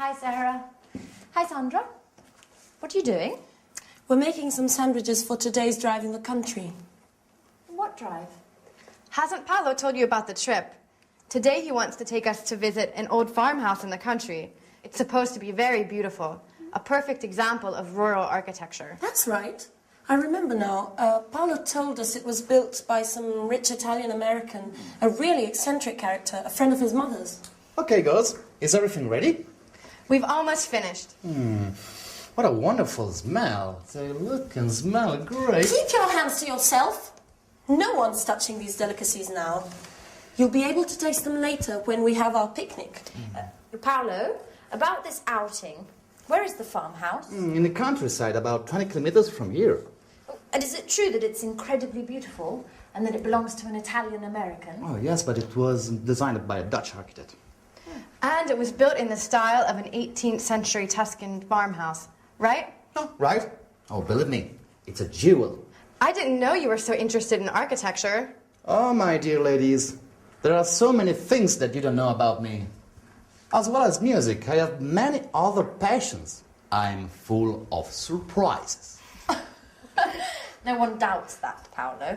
Hi, Sarah. Hi, Sandra. What are you doing? We're making some sandwiches for today's drive in the country. What drive? Hasn't Paolo told you about the trip? Today he wants to take us to visit an old farmhouse in the country. It's supposed to be very beautiful. A perfect example of rural architecture. That's right. I remember now. Paolo told us it was built by some rich Italian-American, a really eccentric character, a friend of his mother's. Okay, girls. Is everything ready? We've almost finished. What a wonderful smell. They look and smell great. Keep your hands to yourself. No one's touching these delicacies now. You'll be able to taste them later when we have our picnic. Paolo, about this outing, where is the farmhouse? In the countryside, about 20 kilometers from here. And is it true that it's incredibly beautiful and that it belongs to an Italian-American? Oh, yes, but it was designed by a Dutch architect. And it was built in the style of an 18th century Tuscan farmhouse, right? Oh, right? Oh, believe me, it's a jewel. I didn't know you were so interested in architecture. Oh, my dear ladies, there are so many things that you don't know about me. As well as music, I have many other passions. I'm full of surprises. No one doubts that, Paolo.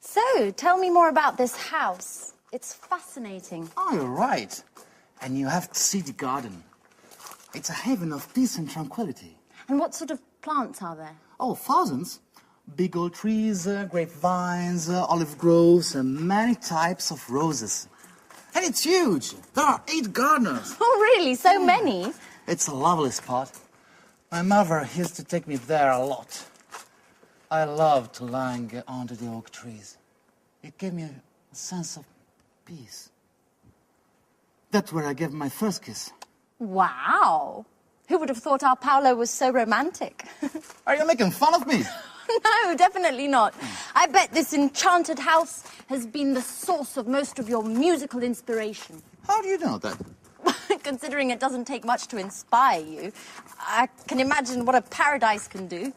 So, tell me more about this house. It's fascinating. Oh, you're right. And you have to see the garden. It's a haven of peace and tranquility. And what sort of plants are there? Oh, thousands. Big old trees, grapevines, olive groves, and many types of roses. And it's huge. There are 8 gardeners. Oh, really? So many? It's a lovely spot. My mother used to take me there a lot. I loved lying under the oak trees. It gave me a sense of peace. That's where I gave my first kiss. Wow. Who would have thought our Paolo was so romantic? Are you making fun of me? No, definitely not. I bet this enchanted house has been the source of most of your musical inspiration. How do you know that? Considering it doesn't take much to inspire you, I can imagine what a paradise can do.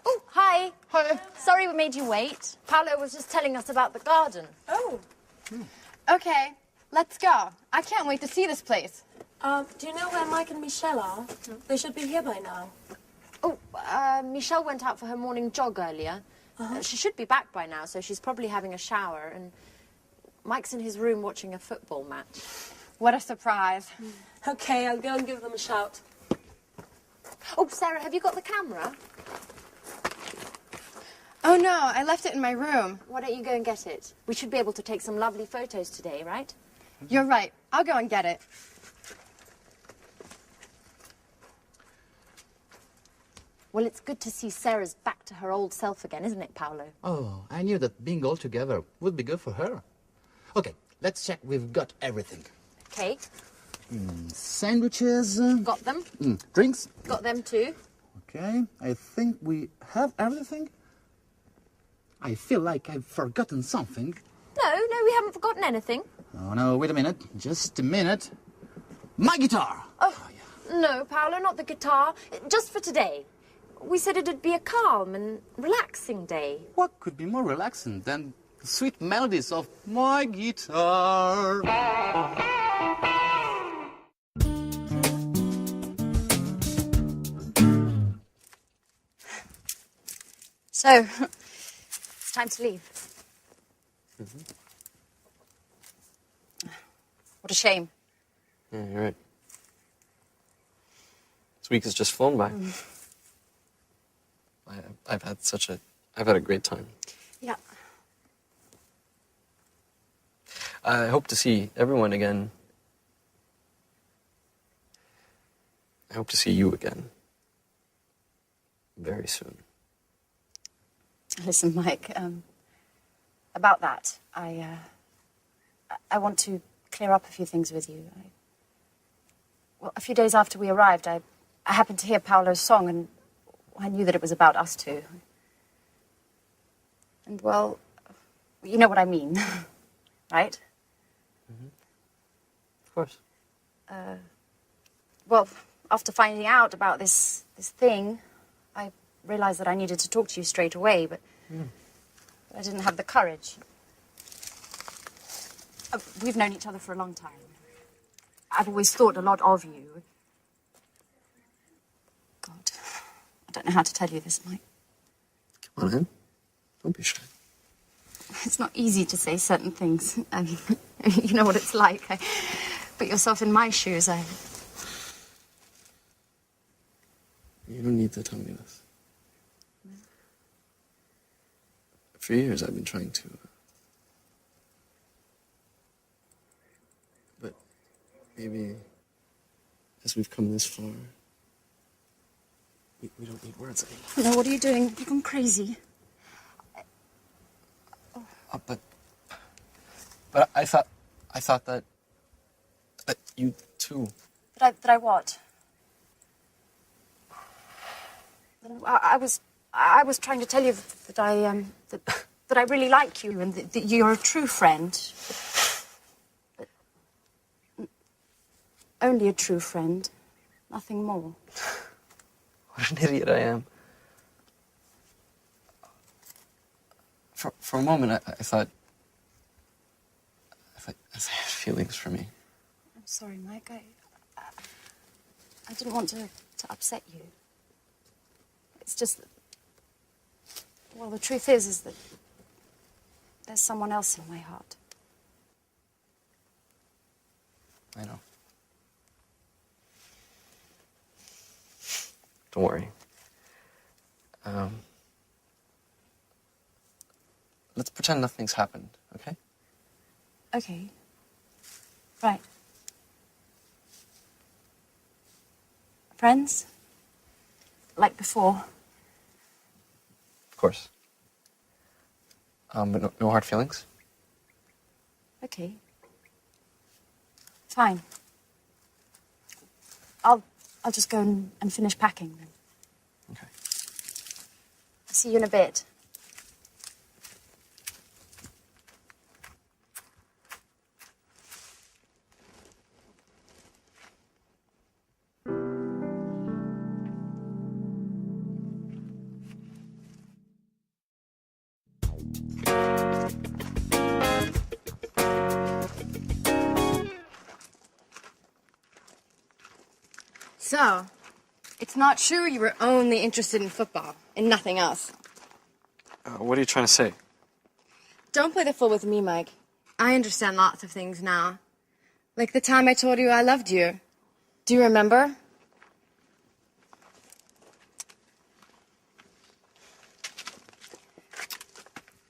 Oh, hi. Hi. Sorry we made you wait. Paolo was just telling us about the garden. Oh. Okay, let's go. I can't wait to see this place. Do you know where Mike and Michelle are? They should be here by now. Oh, Michelle went out for her morning jog earlier. She should be back by now, so she's probably having a shower. And Mike's in his room watching a football match. What a surprise. Okay, I'll go and give them a shout. Oh, Sarah, have you got the camera? Oh no, I left it in my room. Why don't you go and get it? We should be able to take some lovely photos today, right? You're right. I'll go and get it. Well, it's good to see Sarah's back to her old self again, isn't it, Paolo? Oh, I knew that being all together would be good for her. Okay, let's check we've got everything. Okay, Sandwiches. got them. Drinks. Got them too. Okay, I think we have everything. I feel like I've forgotten something. No, we haven't forgotten anything. Oh, no, wait a minute. Just a minute. My guitar! Oh, no, Paolo, not the guitar. Just for today. We said it'd be a calm and relaxing day. What could be more relaxing than the sweet melodies of my guitar? So, it's time to leave. What a shame. Yeah, you're right. This week has just flown by. I've had a great time. Yeah. I hope to see everyone again. I hope to see you again. Very soon. Listen, Mike, about that, I want to clear up a few things with you. Well, a few days after we arrived, I happened to hear Paolo's song, and I knew that it was about us two. And, well, you know what I mean, right? Of course. Well, after finding out about this thing, I realized that I needed to talk to you straight away, but I didn't have the courage. We've known each other for a long time. I've always thought a lot of you. God, I don't know how to tell you this, Mike. Come on in. Don't be shy. It's not easy to say certain things. I mean, you know what it's like. Put yourself in my shoes. You don't need to tell me this. For years, I've been trying to. But maybe, as we've come this far, we don't need words anymore. No, what are you doing? You've gone crazy. But I thought that you too. That I what? I was trying to tell you that that I really like you and that you're a true friend. But only a true friend, nothing more. What an idiot I am. For a moment, I thought you had feelings for me. I'm sorry, Mike. I didn't want to upset you. It's just that, well, the truth is that there's someone else in my heart. I know. Don't worry. Let's pretend nothing's happened, okay? Okay. Right. Friends? Like before? Of course. But no hard feelings? Okay. Fine. I'll just go and finish packing then. Okay. I'll see you in a bit. So, it's not true you were only interested in football and nothing else. What are you trying to say? Don't play the fool with me, Mike. I understand lots of things now. Like the time I told you I loved you. Do you remember?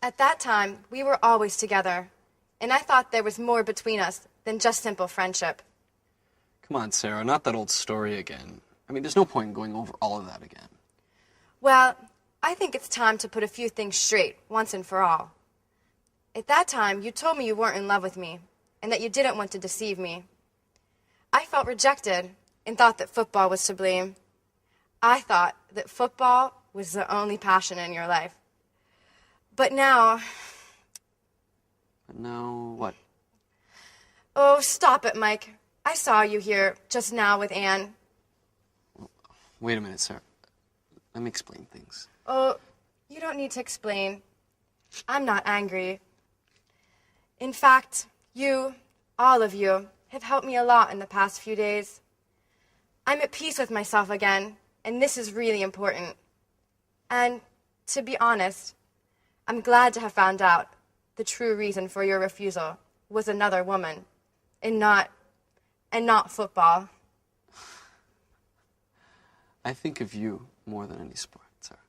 At that time, we were always together. And I thought there was more between us than just simple friendship. Come on, Sarah, not that old story again. I mean, there's no point in going over all of that again. Well, I think it's time to put a few things straight, once and for all. At that time, you told me you weren't in love with me, and that you didn't want to deceive me. I felt rejected, and thought that football was to blame. I thought that football was the only passion in your life. But now... But now, what? Oh, stop it, Mike. I saw you here just now with Anne. Wait a minute, Sarah. Let me explain things. Oh, you don't need to explain. I'm not angry. In fact, you, all of you, have helped me a lot in the past few days. I'm at peace with myself again, and this is really important. And, to be honest, I'm glad to have found out the true reason for your refusal was another woman, and not football. I think of you more than any sport, Sarah.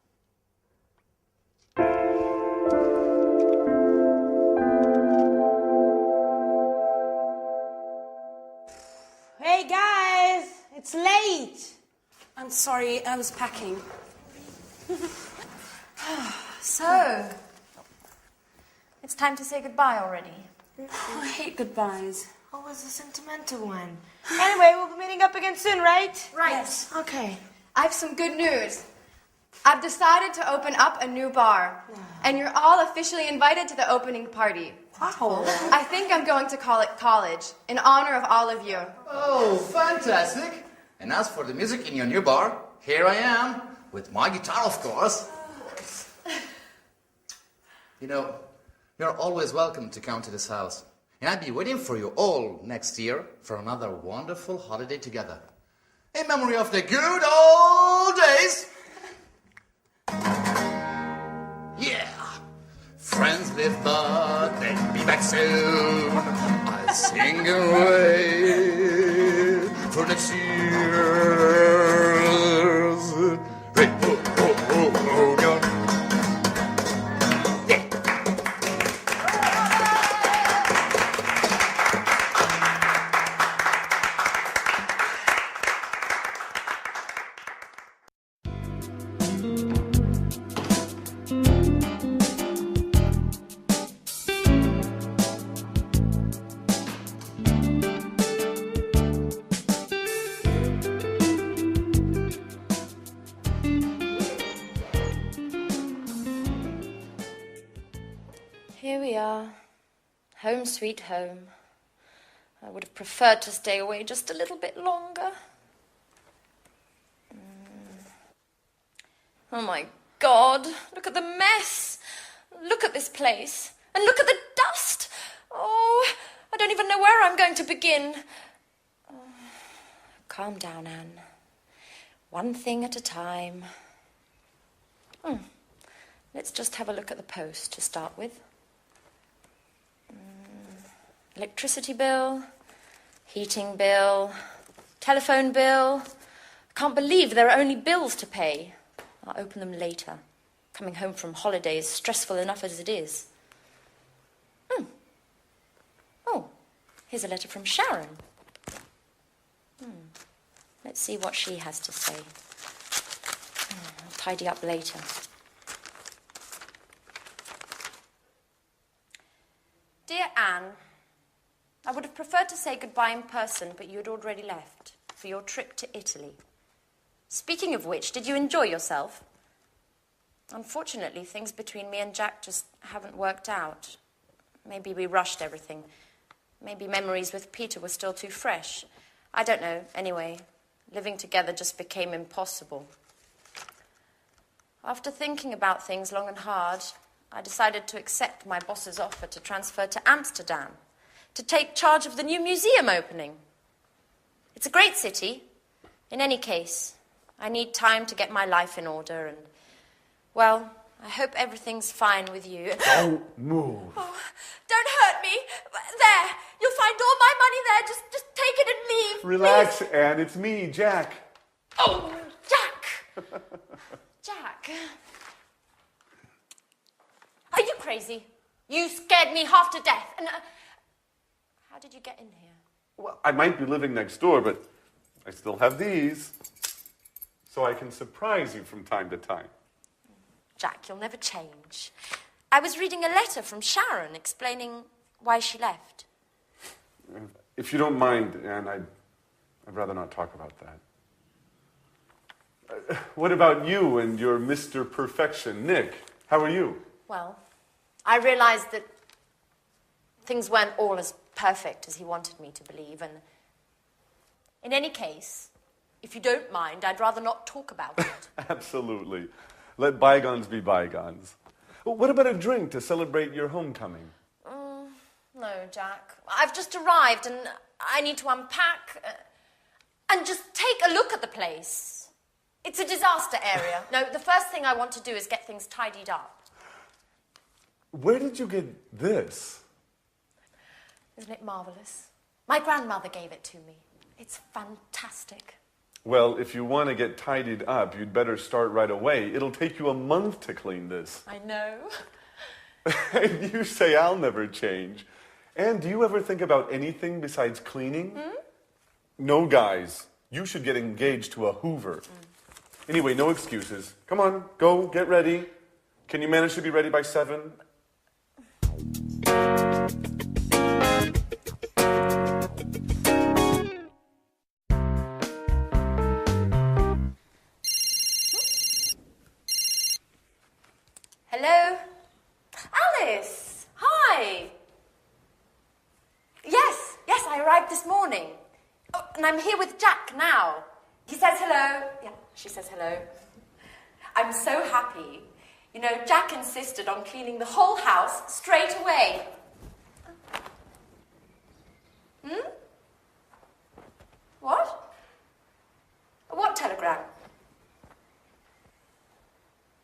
Hey guys, it's late. I'm sorry, I was packing. So, it's time to say goodbye already. Oh, I hate goodbyes. Oh, it's a sentimental one. Anyway, we'll be meeting up again soon, right? Right. Yes. Okay. I have some good news. I've decided to open up a new bar, and you're all officially invited to the opening party. I think I'm going to call it college, in honor of all of you. Oh, fantastic. And as for the music in your new bar, here I am, with my guitar, of course. You know, you're always welcome to come to this house. And I'll be waiting for you all next year for another wonderful holiday together. In memory of the good old days. Yeah. Friends live but they'll be back soon. I'll sing away for next year's. Hey, ho, ho, ho, ho, yeah. Yeah. Here we are. Home sweet home. I would have preferred to stay away just a little bit longer. Oh my God, look at the mess. Look at this place. And look at the dust. Oh, I don't even know where I'm going to begin. Oh, calm down, Anne. One thing at a time. Let's just have a look at the post to start with. Electricity bill, heating bill, telephone bill. I can't believe there are only bills to pay. I'll open them later. Coming home from holiday is stressful enough as it is. Oh, here's a letter from Sharon. Let's see what she has to say. I'll tidy up later. Dear Anne, I would have preferred to say goodbye in person, but you had already left for your trip to Italy. Speaking of which, did you enjoy yourself? Unfortunately, things between me and Jack just haven't worked out. Maybe we rushed everything. Maybe memories with Peter were still too fresh. I don't know. Anyway, living together just became impossible. After thinking about things long and hard, I decided to accept my boss's offer to transfer to Amsterdam, to take charge of the new museum opening. It's a great city. In any case, I need time to get my life in order and, well, I hope everything's fine with you. Don't move. Oh, don't hurt me. There, you'll find all my money there. Just take it and leave. Relax, please. Anne. It's me, Jack. Oh, Jack. Jack. Are you crazy? You scared me half to death. And how did you get in here? Well, I might be living next door, but I still have these. So I can surprise you from time to time. Jack, you'll never change. I was reading a letter from Sharon explaining why she left. If you don't mind, Anne, I'd rather not talk about that. What about you and your Mr. Perfection, Nick? How are you? Well, I realized that things weren't all as perfect as he wanted me to believe, and in any case, if you don't mind, I'd rather not talk about it. Absolutely. Let bygones be bygones. Well, what about a drink to celebrate your homecoming? No, Jack. I've just arrived and I need to unpack and just take a look at the place. It's a disaster area. No, the first thing I want to do is get things tidied up. Where did you get this? Isn't it marvelous? My grandmother gave it to me. It's fantastic. Well, if you want to get tidied up, you'd better start right away. It'll take you a month to clean this. I know. And you say I'll never change. And do you ever think about anything besides cleaning? No, guys. You should get engaged to a Hoover. Anyway, no excuses. Come on, go, get ready. Can you manage to be ready by 7? Hello? Alice! Hi! arrived this morning. Oh, and I'm here with Jack now. He says hello. Yeah, she says hello. I'm so happy. You know, Jack insisted on cleaning the whole house straight away. Hmm? What? What telegram?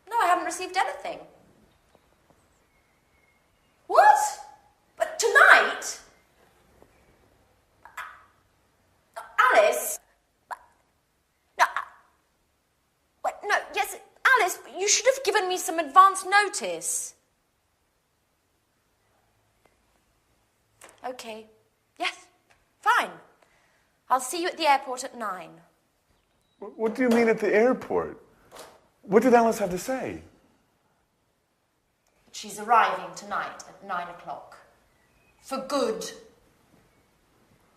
No, I haven't received anything. What? But tonight? Alice? No, no, yes, Alice, you should have given me some advance notice. Okay, yes, fine. I'll see you at the airport at 9. What do you mean at the airport? What did Alice have to say? She's arriving tonight at 9 o'clock. For good.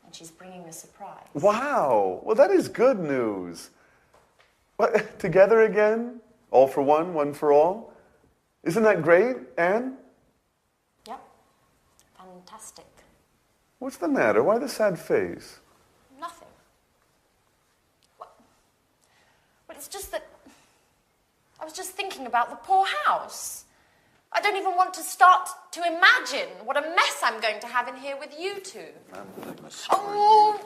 And she's bringing a surprise. Wow, well that is good news. What, together again? All for one for all? Isn't that great, Anne? Yep. Fantastic. What's the matter? Why the sad face? Nothing. Well, it's just that I was just thinking about the poor house. I don't even want to start to imagine what a mess I'm going to have in here with you two. Oh!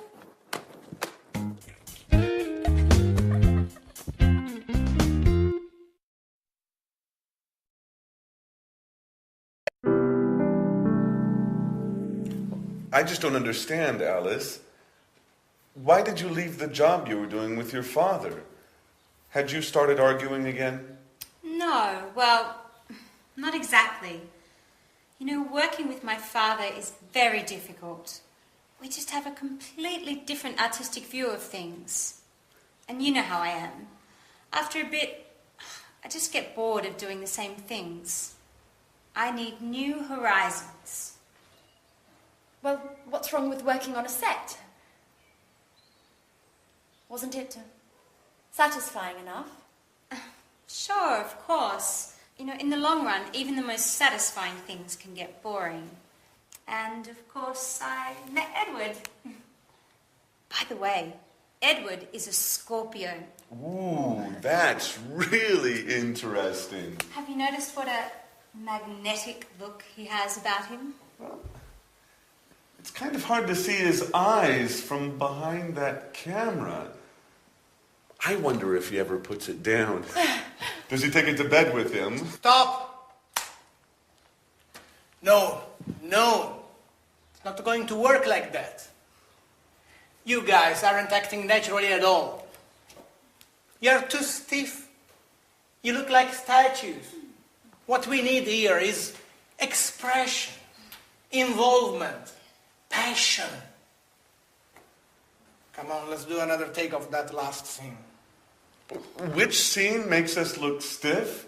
I just don't understand, Alice. Why did you leave the job you were doing with your father? Had you started arguing again? No, well, not exactly. You know, working with my father is very difficult. We just have a completely different artistic view of things. And you know how I am. After a bit, I just get bored of doing the same things. I need new horizons. Well, what's wrong with working on a set? Wasn't it satisfying enough? Sure, of course. You know, in the long run, even the most satisfying things can get boring. And, of course, I met Edward. By the way, Edward is a Scorpio. Ooh, that's really interesting. Have you noticed what a magnetic look he has about him? Well, it's kind of hard to see his eyes from behind that camera. I wonder if he ever puts it down. Does he take it to bed with him? Stop! No, it's not going to work like that. You guys aren't acting naturally at all. You're too stiff. You look like statues. What we need here is expression, involvement, passion. Come on, let's do another take of that last scene. Which scene makes us look stiff?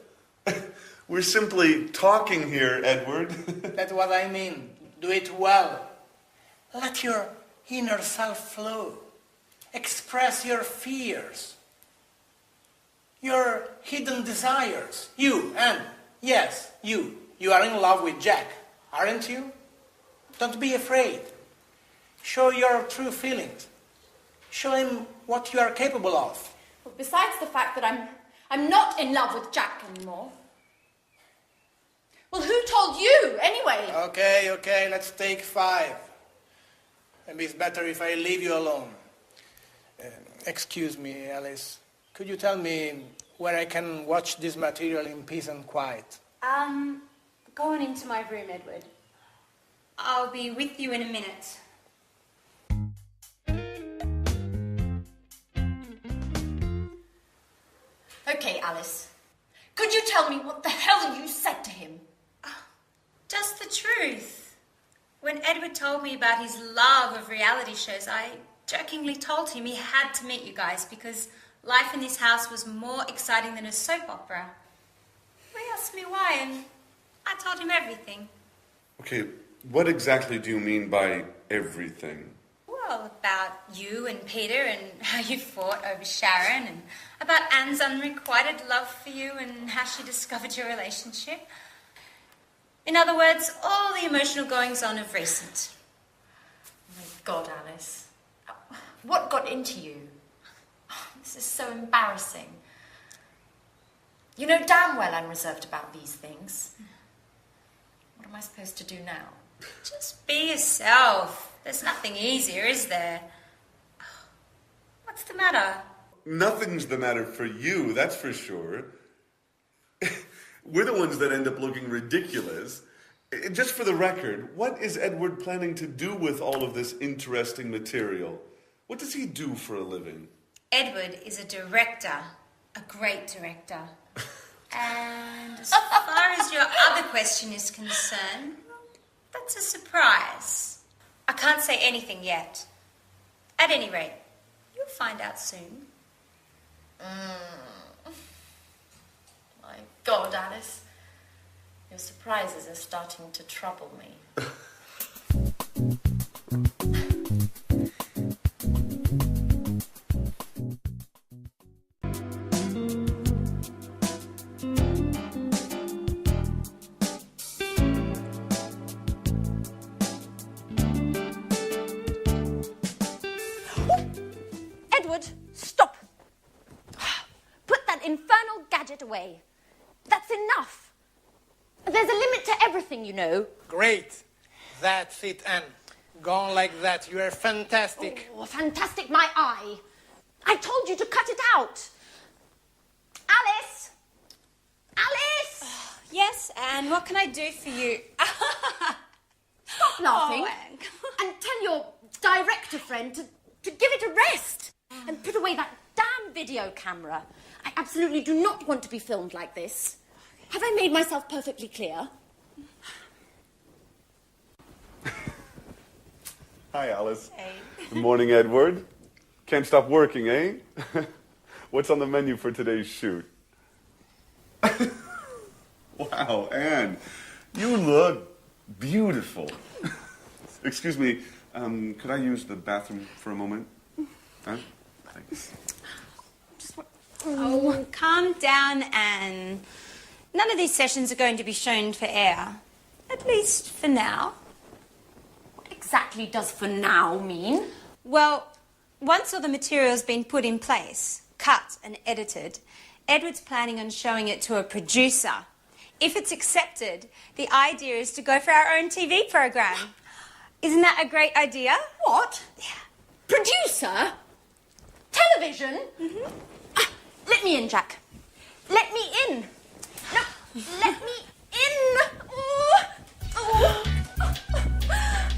We're simply talking here, Edward. That's what I mean. Do it well. Let your inner self flow. Express your fears, your hidden desires. You, and yes, you are in love with Jack, aren't you? Don't be afraid. Show your true feelings. Show him what you are capable of. Well, besides the fact that I'm not in love with Jack anymore. Well, who told you, anyway? Okay, let's take 5. Maybe it's better if I leave you alone. Excuse me, Alice. Could you tell me where I can watch this material in peace and quiet? Go on into my room, Edward. I'll be with you in a minute. Okay, Alice. Could you tell me what the hell you said to him? Just the truth. When Edward told me about his love of reality shows, I jokingly told him he had to meet you guys because life in this house was more exciting than a soap opera. He asked me why, and I told him everything. Okay, what exactly do you mean by everything? Well, about you and Peter and how you fought over Sharon, and about Anne's unrequited love for you and how she discovered your relationship. In other words, all the emotional goings-on of recent. Oh my God, Alice. What got into you? This is so embarrassing. You know damn well I'm reserved about these things. What am I supposed to do now? Just be yourself. There's nothing easier, is there? What's the matter? Nothing's the matter for you, that's for sure. We're the ones that end up looking ridiculous. Just for the record, what is Edward planning to do with all of this interesting material? What does he do for a living? Edward is a director, a great director. And as far as your other question is concerned, that's a surprise. I can't say anything yet. At any rate, you'll find out soon. My God, Alice. Your surprises are starting to trouble me. Edward, stop! Put that infernal gadget away. That's enough. There's a limit to everything, you know. Great. That's it, Anne. Go on like that. You are fantastic. Oh, fantastic, my eye. I told you to cut it out. Alice! Alice! Yes, Anne, what can I do for you? Stop laughing. Oh, Anne, and tell your director friend to give it a rest. And put away that damn video camera. I absolutely do not want to be filmed like this. Have I made myself perfectly clear? Hi, Alice. Hey. Good morning, Edward. Can't stop working, eh? What's on the menu for today's shoot? Wow, Anne, you look beautiful. Excuse me, could I use the bathroom for a moment? Huh? Thanks. Oh, calm down, Anne. None of these sessions are going to be shown for air. At least for now. What exactly does for now mean? Well, once all the material's been put in place, cut and edited, Edward's planning on showing it to a producer. If it's accepted, the idea is to go for our own TV program. Isn't that a great idea? What? Yeah. Producer? Television? Mm-hmm. Let me in, Jack. Let me in. No, let me in. Oh, oh,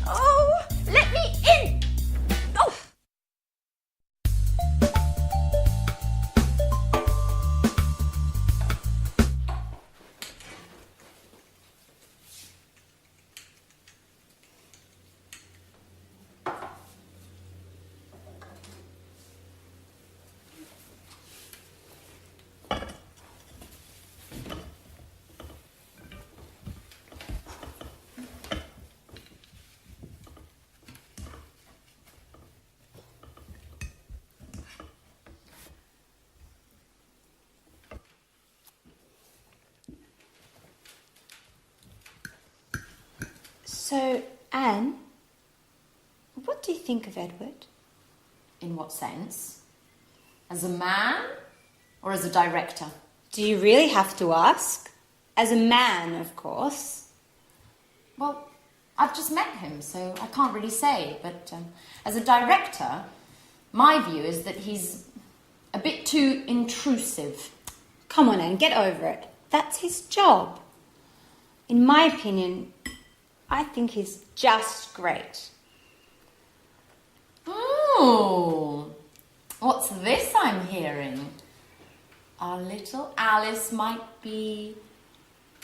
oh, let me in. Oh. So, Anne, what do you think of Edward? In what sense? As a man or as a director? Do you really have to ask? As a man, of course. Well, I've just met him, so I can't really say. But as a director, my view is that he's a bit too intrusive. Come on, Anne, get over it. That's his job. In my opinion, I think he's just great. Oh, what's this I'm hearing? Our little Alice might be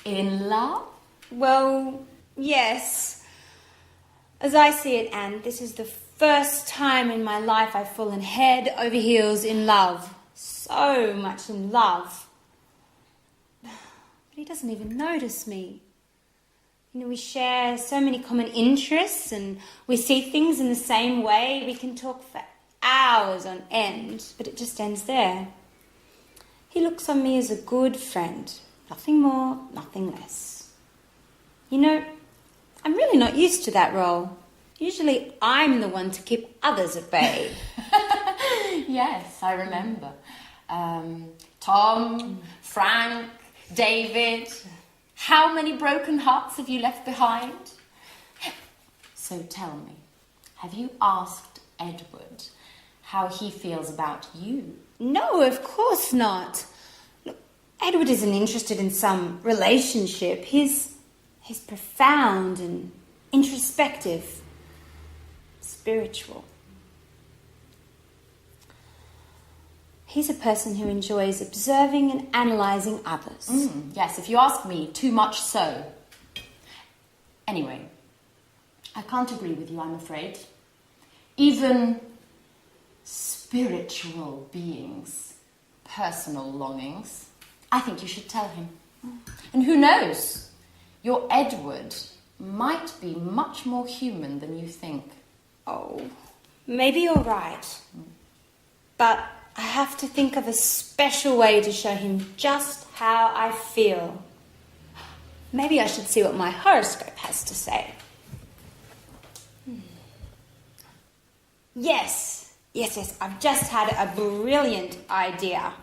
in love? Well, yes. As I see it, Anne, this is the first time in my life I've fallen head over heels in love. So much in love. But he doesn't even notice me. You know, we share so many common interests and we see things in the same way. We can talk for hours on end, but it just ends there. He looks on me as a good friend. Nothing more, nothing less. You know, I'm really not used to that role. Usually I'm the one to keep others at bay. Yes, I remember. Tom, Frank, David. How many broken hearts have you left behind? So tell me, have you asked Edward how he feels about you? No, of course not. Look, Edward isn't interested in some relationship. He's profound and introspective, spiritual. He's a person who enjoys observing and analysing others. Yes, if you ask me, too much so. Anyway, I can't agree with you, I'm afraid. Even spiritual beings, personal longings, I think you should tell him. And who knows, your Edward might be much more human than you think. Oh, maybe you're right. But I have to think of a special way to show him just how I feel. Maybe I should see what my horoscope has to say. Yes, I've just had a brilliant idea.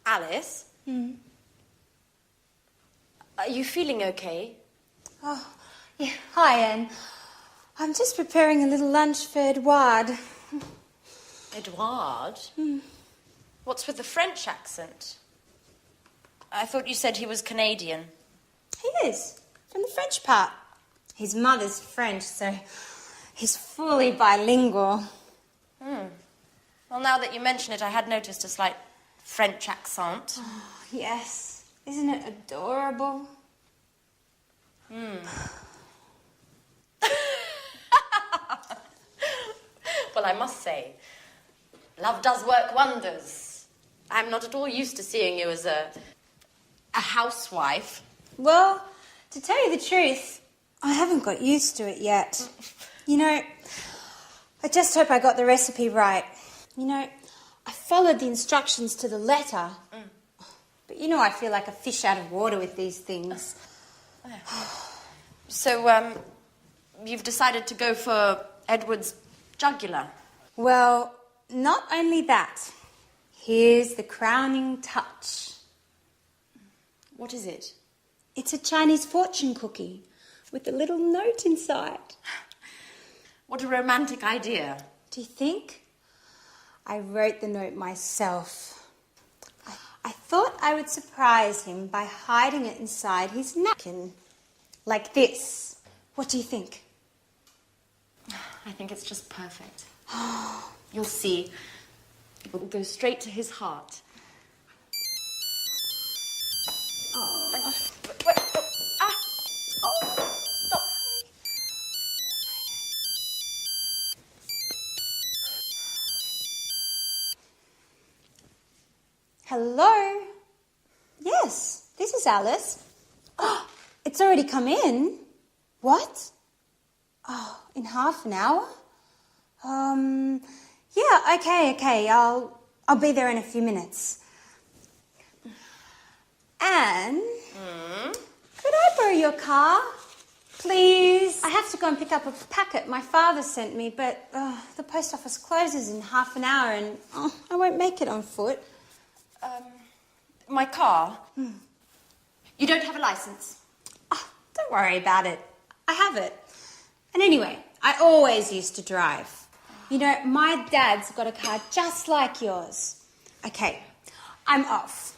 Alice? Are you feeling okay? Oh, yeah. Hi, Anne. I'm just preparing a little lunch for Edouard. Edouard? What's with the French accent? I thought you said he was Canadian. He is, from the French part. His mother's French, so he's fully bilingual. Well, now that you mention it, I had noticed a slight French accent. Oh, yes. Isn't it adorable? Well, I must say, love does work wonders. I'm not at all used to seeing you as a housewife. Well, to tell you the truth, I haven't got used to it yet. You know, I just hope I got the recipe right. You know, I followed the instructions to the letter. But you know I feel like a fish out of water with these things. So, you've decided to go for Edward's jugular? Well, not only that. Here's the crowning touch. What is it? It's a Chinese fortune cookie with a little note inside. What a romantic idea. Do you think? I wrote the note myself. I thought I would surprise him by hiding it inside his napkin. Like this. What do you think? I think it's just perfect. You'll see. It will go straight to his heart. Oh. Wait, stop. Hello? Yes, this is Alice. Oh, it's already come in. What? Oh, in half an hour? Yeah, okay. I'll be there in a few minutes. Anne? Could I borrow your car? Please? I have to go and pick up a packet my father sent me, but the post office closes in half an hour and I won't make it on foot. My car? You don't have a license? Oh, don't worry about it. I have it. And anyway, I always used to drive. You know, my dad's got a car just like yours. Okay, I'm off.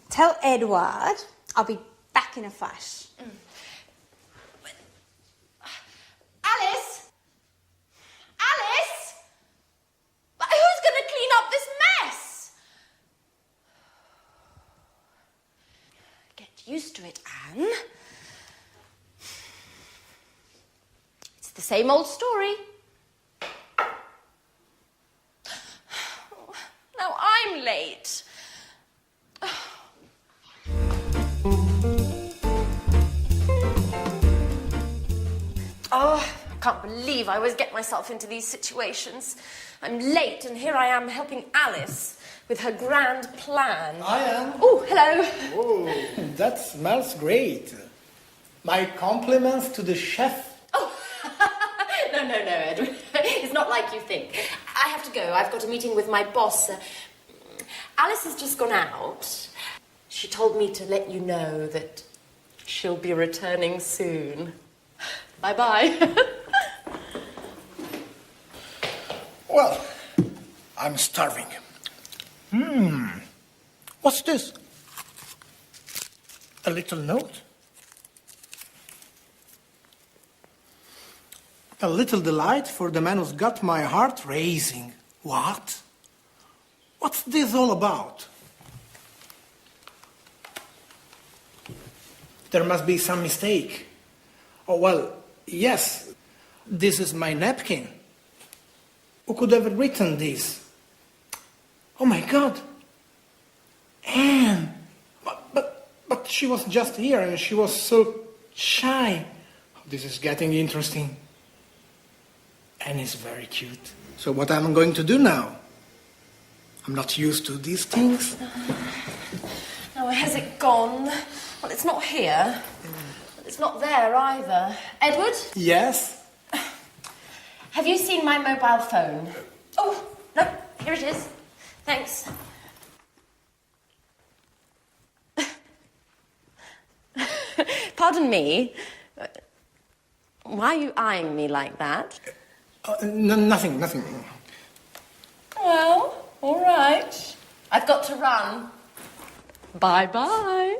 Tell Edward I'll be back in a flash. Alice? Alice? But who's going to clean up this mess? Get used to it, Anne. It's the same old story. late. Oh, I can't believe I always get myself into these situations. I'm late, and here I am helping Alice with her grand plan. I am. Oh, hello. Oh, that smells great. My compliments to the chef. Oh, no, Edward. It's not like you think. I have to go. I've got a meeting with my boss. Alice has just gone out. She told me to let you know that she'll be returning soon. Bye-bye. Well, I'm starving. What's this? A little note? A little delight for the man who's got my heart racing. What? What's this all about? There must be some mistake. Oh, well, yes, this is my napkin. Who could have written this? Oh my God! Anne! But she was just here and she was so shy. This is getting interesting. Anne is very cute. So what am I going to do now? I'm not used to these things. Oh, has it gone? Well, it's not here. It's not there either. Edward? Yes? Have you seen my mobile phone? Oh, no, here it is. Thanks. Pardon me. Why are you eyeing me like that? Nothing. Well, all right. I've got to run. Bye-bye.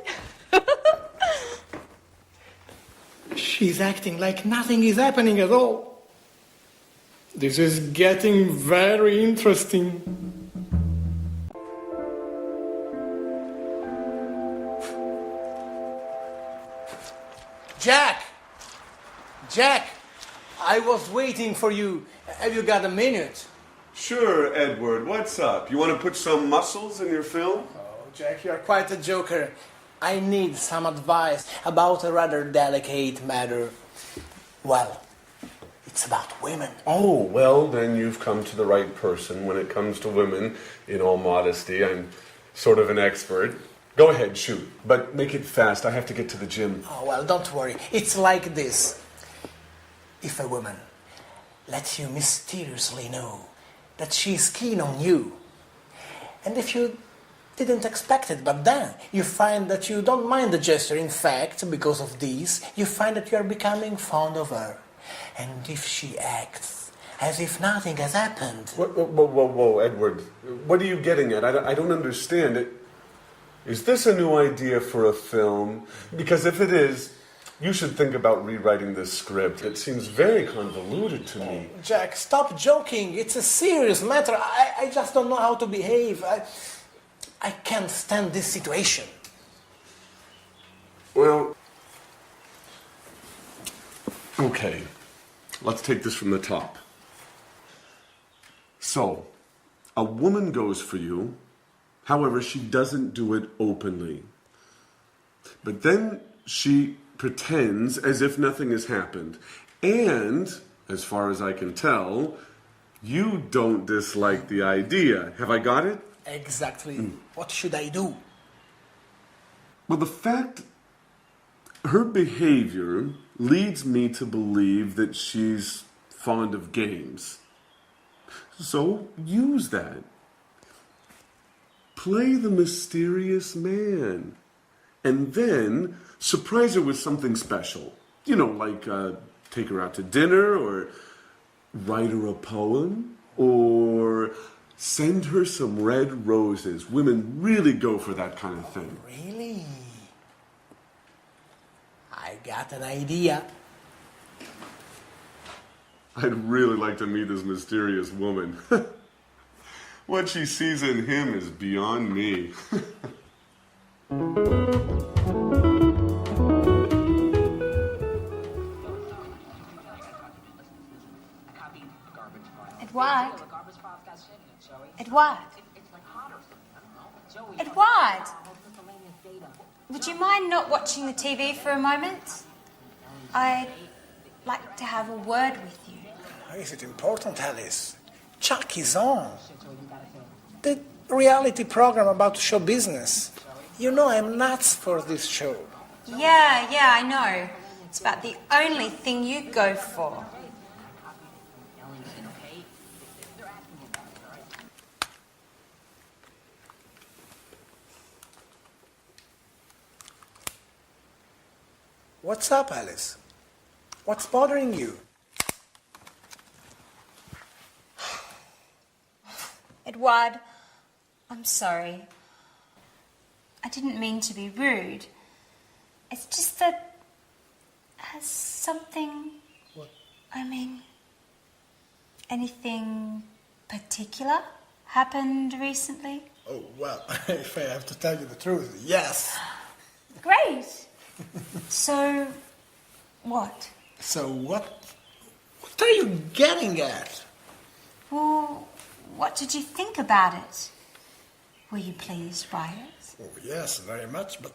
She's acting like nothing is happening at all. This is getting very interesting. Jack, I was waiting for you. Have you got a minute? Sure, Edward. What's up? You want to put some muscles in your film? Oh, Jack, you're quite a joker. I need some advice about a rather delicate matter. Well, it's about women. Oh, well, then you've come to the right person when it comes to women. In all modesty, I'm sort of an expert. Go ahead, shoot. But make it fast. I have to get to the gym. Oh, well, don't worry. It's like this. If a woman lets you mysteriously know that she's keen on you, and if you didn't expect it, but then you find that you don't mind the gesture. In fact, because of this, you find that you are becoming fond of her. And if she acts as if nothing has happened... Whoa, Edward. What are you getting at? I don't understand it. Is this a new idea for a film? Because if it is, you should think about rewriting this script. It seems very convoluted to me. Jack, stop joking. It's a serious matter. I just don't know how to behave. I can't stand this situation. Well, okay. Let's take this from the top. So, a woman goes for you. However, she doesn't do it openly. But then she pretends as if nothing has happened. And, as far as I can tell, you don't dislike the idea. Have I got it? Exactly. What should I do? Well, the fact, her behavior leads me to believe that she's fond of games. So use that. Play the mysterious man. And then surprise her with something special. You know, like take her out to dinner, or write her a poem, or send her some red roses. Women really go for that kind of thing. Really? I got an idea. I'd really like to meet this mysterious woman. What she sees in him is beyond me. Edward? Edward? Edward, would you mind not watching the TV for a moment? I'd like to have a word with you. Is it important, Alice? Chuck is on. The reality program about show business. You know I'm nuts for this show. Yeah, I know. It's about the only thing you go for. What's up, Alice? What's bothering you? Edward, I'm sorry. I didn't mean to be rude. It's just that... Has something... What? I mean... Anything particular happened recently? Oh, well, if I have to tell you the truth, yes. Great. So, what? So what are you getting at? Well, what did you think about it? Were you pleased by it? Oh, yes, very much, but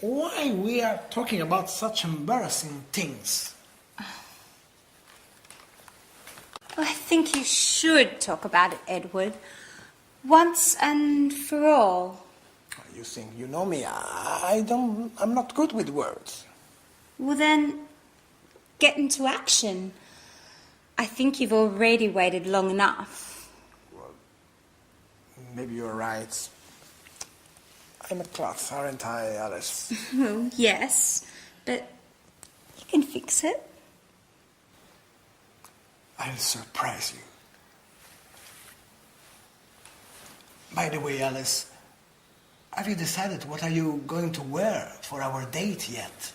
why we are talking about such embarrassing things? I think you should talk about it, Edward. Once and for all. You think you know me? I'm not good with words. Well then, get into action. I think you've already waited long enough. Well, maybe you're right. I'm a klutz, aren't I, Alice? Well, yes, but you can fix it. I'll surprise you. By the way, Alice, have you decided what are you going to wear for our date yet?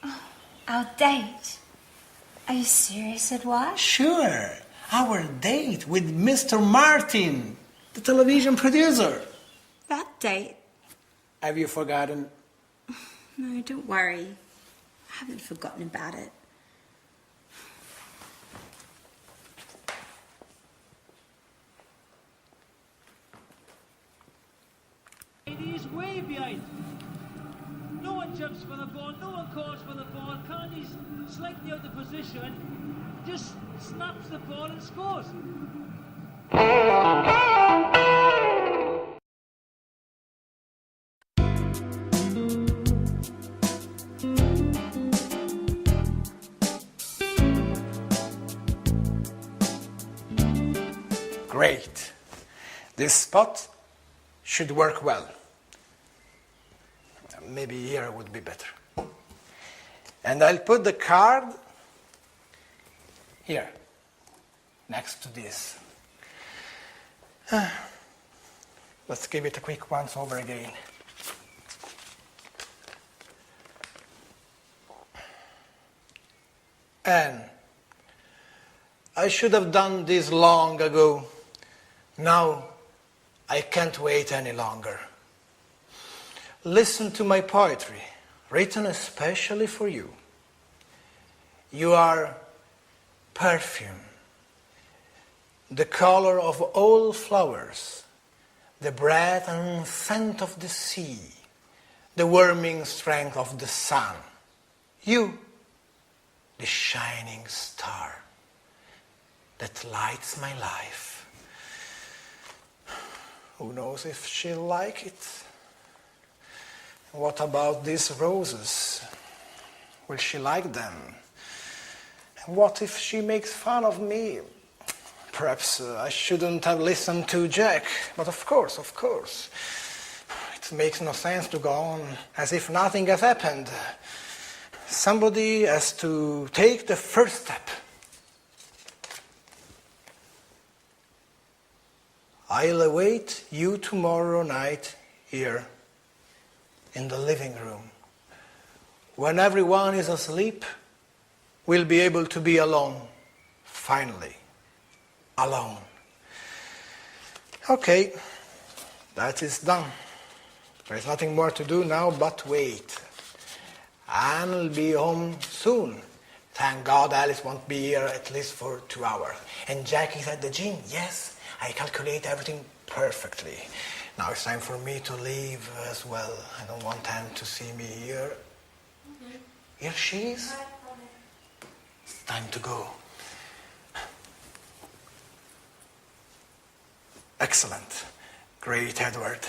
Oh, our date? Are you serious, Edward? Sure. Our date with Mr. Martin, the television producer. That date? Have you forgotten? No, don't worry. I haven't forgotten about it. He is way behind. No one jumps for the ball, no one calls for the ball. Carney's slightly out of position, just snaps the ball and scores. Great. This spot should work well. Maybe here would be better. And I'll put the card here, next to this. Let's give it a quick once over again. And I should have done this long ago. Now I can't wait any longer. Listen to my poetry, written especially for you. You are perfume, the color of all flowers, the breath and scent of the sea, the warming strength of the sun. You, the shining star that lights my life. Who knows if she'll like it? What about these roses? Will she like them? And what if she makes fun of me? Perhaps I shouldn't have listened to Jack, but of course. It makes no sense to go on as if nothing has happened. Somebody has to take the first step. I'll await you tomorrow night here in the living room. When everyone is asleep, we'll be able to be alone. Finally. Alone. Okay, that is done. There's nothing more to do now but wait. Anne'll be home soon. Thank God Alice won't be here at least for 2 hours. And Jack is at the gym. Yes, I calculate everything perfectly. Now it's time for me to leave as well. I don't want Anne to see me here. Here she is. It's time to go. Excellent. Great, Edward.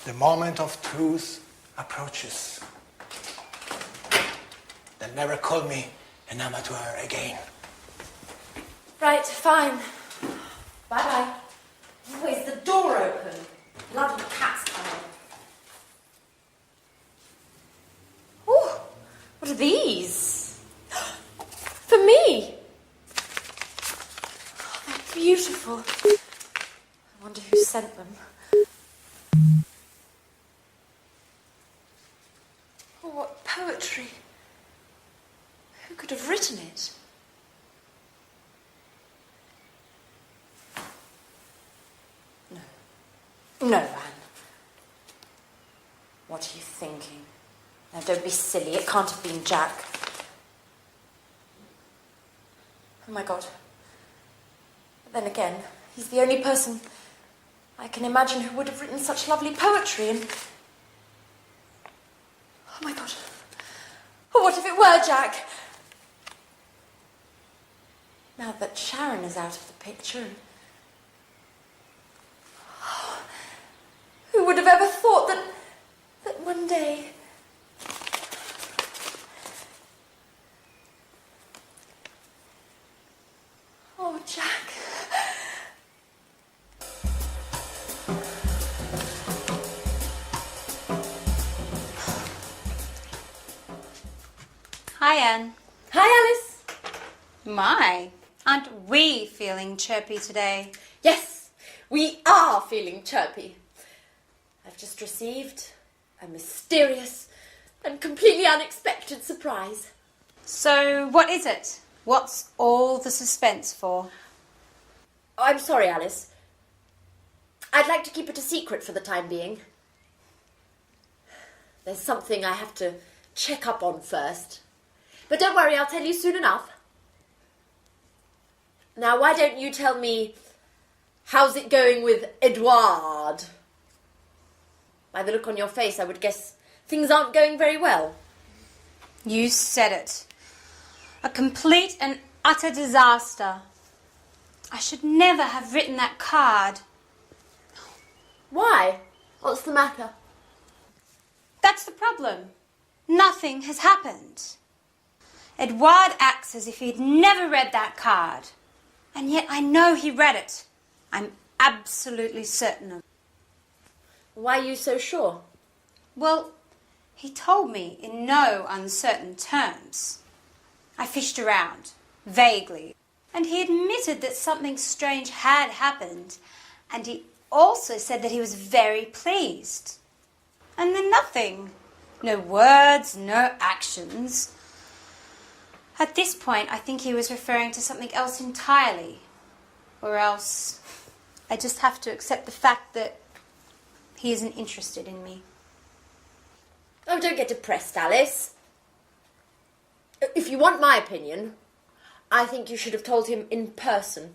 The moment of truth approaches. They'll never call me an amateur again. Right, fine. Bye-bye. Oh, is the door open? Bloody cat's coming. Oh, what are these? For me? Oh, they're beautiful. I wonder who sent them. Oh, what poetry. Who could have written it? No, Anne. What are you thinking? Now, don't be silly. It can't have been Jack. Oh, my God. But then again, he's the only person I can imagine who would have written such lovely poetry and... Oh, my God. Oh, what if it were Jack? Now that Sharon is out of the picture... Who would have ever thought that one day... Oh, Jack. Hi, Anne. Hi, Alice. My, aren't we feeling chirpy today? Yes, we are feeling chirpy. I've just received a mysterious and completely unexpected surprise. So, what is it? What's all the suspense for? Oh, I'm sorry, Alice. I'd like to keep it a secret for the time being. There's something I have to check up on first. But don't worry, I'll tell you soon enough. Now, why don't you tell me, how's it going with Edouard? By the look on your face, I would guess things aren't going very well. You said it. A complete and utter disaster. I should never have written that card. Why? What's the matter? That's the problem. Nothing has happened. Edouard acts as if he'd never read that card. And yet I know he read it. I'm absolutely certain of it. Why are you so sure? Well, he told me in no uncertain terms. I fished around, vaguely, and he admitted that something strange had happened, and he also said that he was very pleased. And then nothing. No words, no actions. At this point, I think he was referring to something else entirely. Or else, I just have to accept the fact that he isn't interested in me. Oh, don't get depressed, Alice. If you want my opinion, I think you should have told him in person.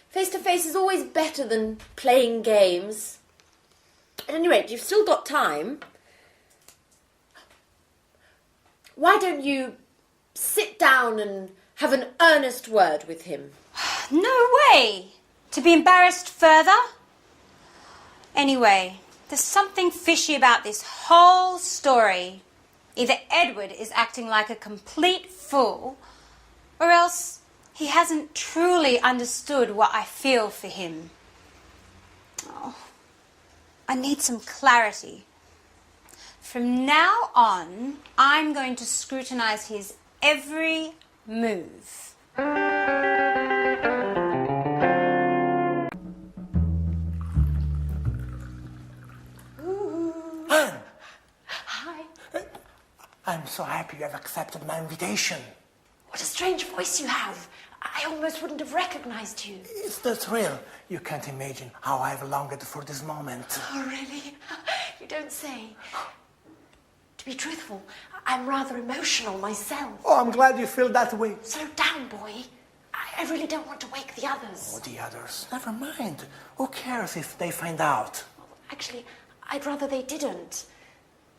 Face-to-face is always better than playing games. At any rate, you've still got time. Why don't you sit down and have an earnest word with him? No way! To be embarrassed further? Anyway, there's something fishy about this whole story. Either Edward is acting like a complete fool, or else he hasn't truly understood what I feel for him. Oh, I need some clarity. From now on, I'm going to scrutinize his every move. Anne! Hi. I'm so happy you have accepted my invitation. What a strange voice you have. I almost wouldn't have recognized you. It's the thrill. You can't imagine how I've longed for this moment. Oh, really? You don't say. To be truthful, I'm rather emotional myself. Oh, I'm glad you feel that way. Slow down, boy. I I really don't want to wake the others. Oh, the others. Never mind. Who cares if they find out? Actually, I'd rather they didn't.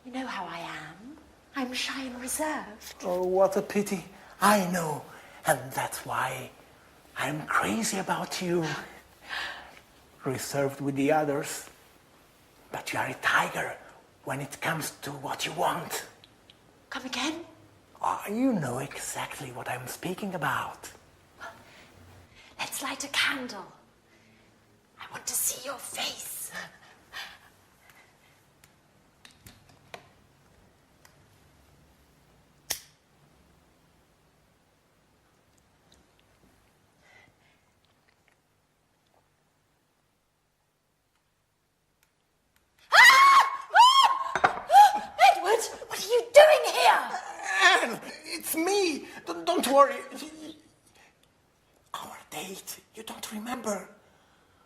You know how I am. I'm shy and reserved. Oh, what a pity. I know. And that's why I'm crazy about you. Reserved with the others. But you are a tiger when it comes to what you want. Come again? Oh, you know exactly what I'm speaking about. Let's light a candle. I want to see your face. Edward, what are you doing here? Anne, it's me. Don't worry. Our date, you don't remember.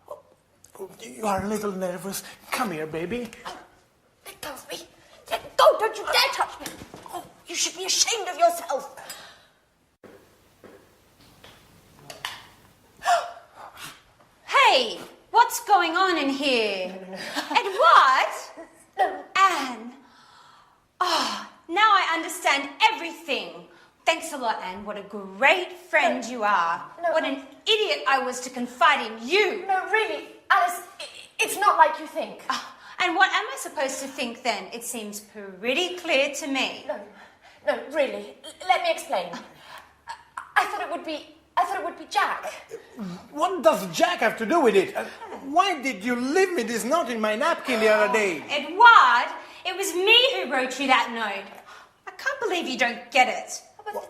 Oh, you are a little nervous. Come here, baby. Let go of me. Let go. Don't you dare touch me. Oh, you should be ashamed of yourself. Hey, what's going on in here? Edward? No. Anne? Oh, now I understand everything. Thanks a lot, Anne. What a great friend you are. No. What an idiot I was to confide in you. No, really, Alice, it's not like you think. And what am I supposed to think then? It seems pretty clear to me. No, really. Let me explain. I thought it would be Jack. What does Jack have to do with it? Why did you leave me this note in my napkin the other day? Edward, it was me who wrote you that note. I can't believe you don't get it. But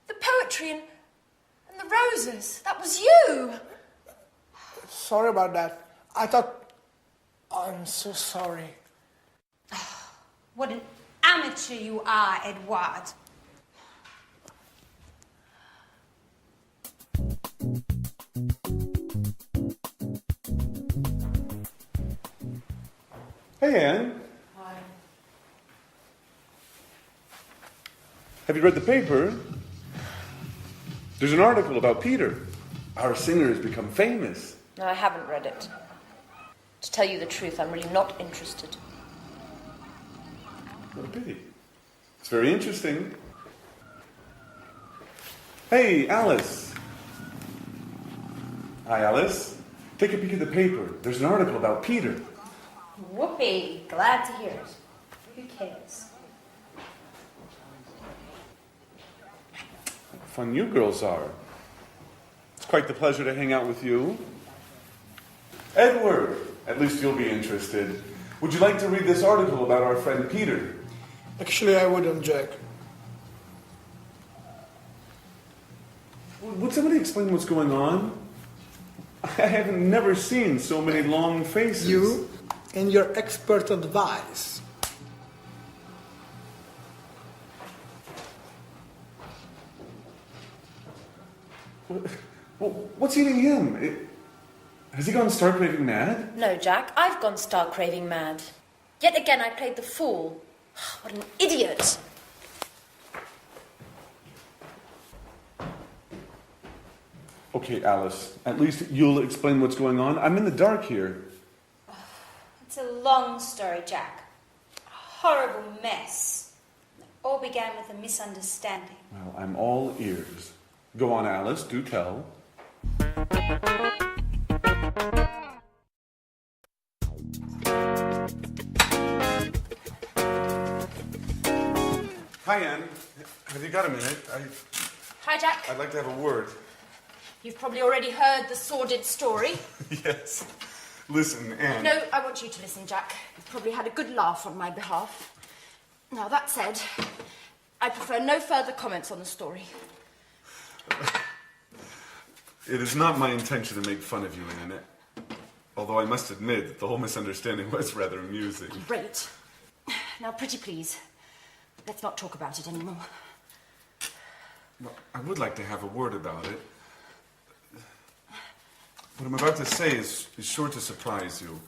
the poetry and the roses, that was you. Sorry about that. I thought... I'm so sorry. What an amateur you are, Edward. Hey, Anne. Hi. Have you read the paper? There's an article about Peter. Our singer has become famous. No, I haven't read it. To tell you the truth, I'm really not interested. What a pity. It's very interesting. Hey, Alice. Hi, Alice. Take a peek at the paper. There's an article about Peter. Whoopee. Glad to hear it. Who cares? Fun you girls are. It's quite the pleasure to hang out with you. Edward, at least you'll be interested. Would you like to read this article about our friend Peter? Actually, I wouldn't, Jack. Would somebody explain what's going on? I have never seen so many long faces. You and your expert advice. What's eating him? Has he gone stark raving mad? No, Jack, I've gone stark raving mad. Yet again, I played the fool. What an idiot. Okay, Alice, at least you'll explain what's going on. I'm in the dark here. It's a long story, Jack. A horrible mess. It all began with a misunderstanding. Well, I'm all ears. Go on, Alice, do tell. Hi, Anne. Have you got a minute? Hi, Jack. I'd like to have a word. You've probably already heard the sordid story. Yes. Listen, Anne. No, I want you to listen, Jack. You've probably had a good laugh on my behalf. Now, that said, I prefer no further comments on the story. It is not my intention to make fun of you, Anne. Although I must admit that the whole misunderstanding was rather amusing. Great. Now, pretty please, let's not talk about it anymore. Well, I would like to have a word about it. What I'm about to say is sure to surprise you.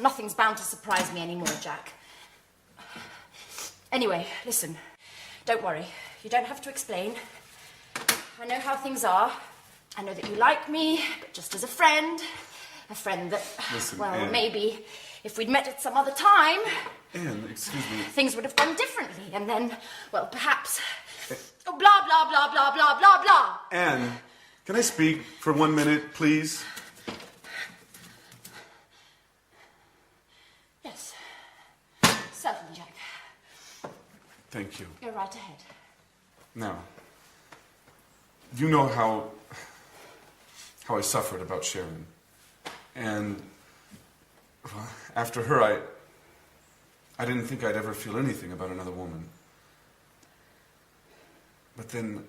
Nothing's bound to surprise me anymore, Jack. Anyway, listen. Don't worry. You don't have to explain. I know how things are. I know that you like me, but just as a friend that, Listen, well, Anne. maybe if we'd met at some other time, Anne, excuse me. things would have gone differently, and then, well, perhaps, blah, blah, blah, blah, blah, blah, blah. Anne, can I speak for 1 minute, please? Yes, certainly, Jack. Thank you. Go right ahead. Now, you know how I suffered about Sharon. And well, after her, I didn't think I'd ever feel anything about another woman. But then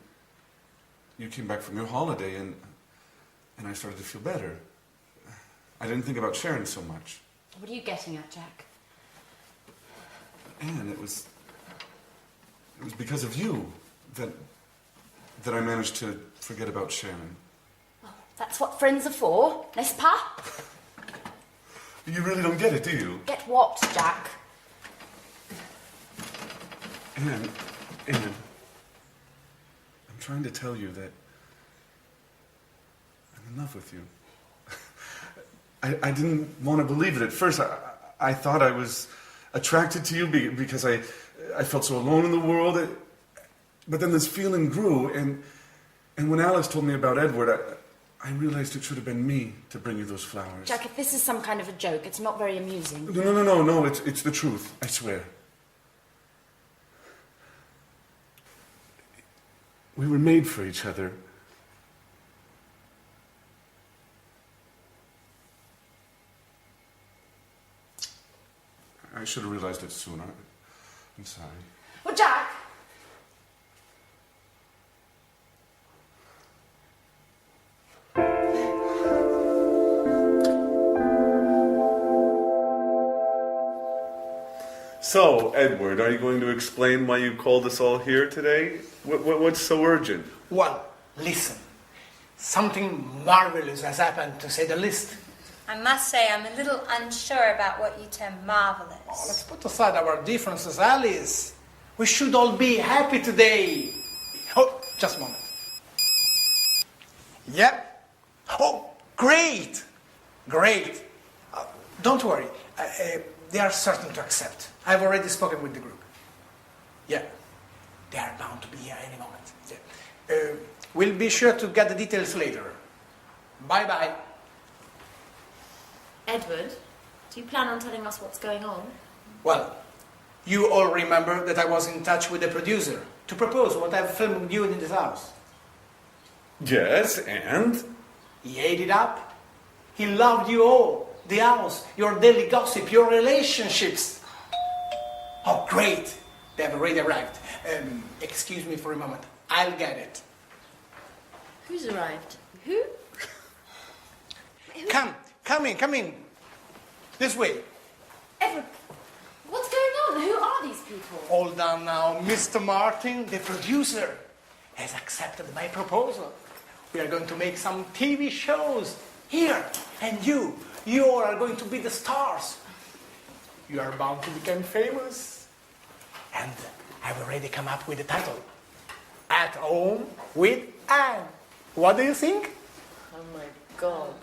you came back from your holiday and I started to feel better. I didn't think about Sharon so much. What are you getting at, Jack? And it was because of you that I managed to forget about Sharon. Well, that's what friends are for, n'est-ce pas? You really don't get it, do you? Get what, Jack? Anne, I'm trying to tell you that I'm in love with you. I didn't want to believe it at first. I thought I was attracted to you because I felt so alone in the world. But then this feeling grew, and when Alice told me about Edward, I realized it should have been me to bring you those flowers. Jack, if this is some kind of a joke, it's not very amusing. No, it's the truth, I swear. We were made for each other. I should have realized it sooner. I'm sorry. Well, Jack! So, Edward, are you going to explain why you called us all here today? What's so urgent? Well, listen. Something marvelous has happened, to say the least. I must say I'm a little unsure about what you term marvelous. Oh, let's put aside our differences, Alice. We should all be happy today. Oh, just a moment. Yep. Oh, great. Great. Don't worry. They are certain to accept. I've already spoken with the group. Yeah. They are bound to be here any moment. Yeah. We'll be sure to get the details later. Bye-bye. Edward, do you plan on telling us what's going on? Well, you all remember that I was in touch with the producer to propose what I've filmed with you in this house. Yes, and? He ate it up. He loved you all. The house, your daily gossip, your relationships. Oh, great. They have already arrived. Excuse me for a moment. I'll get it. Who's arrived? Who? Come in. This way. Edward, what's going on? Who are these people? Hold on now. Mr. Martin, the producer, has accepted my proposal. We are going to make some TV shows here. And you all are going to be the stars. You are bound to become famous. And I've already come up with the title. At Home with Anne. What do you think? Oh my God.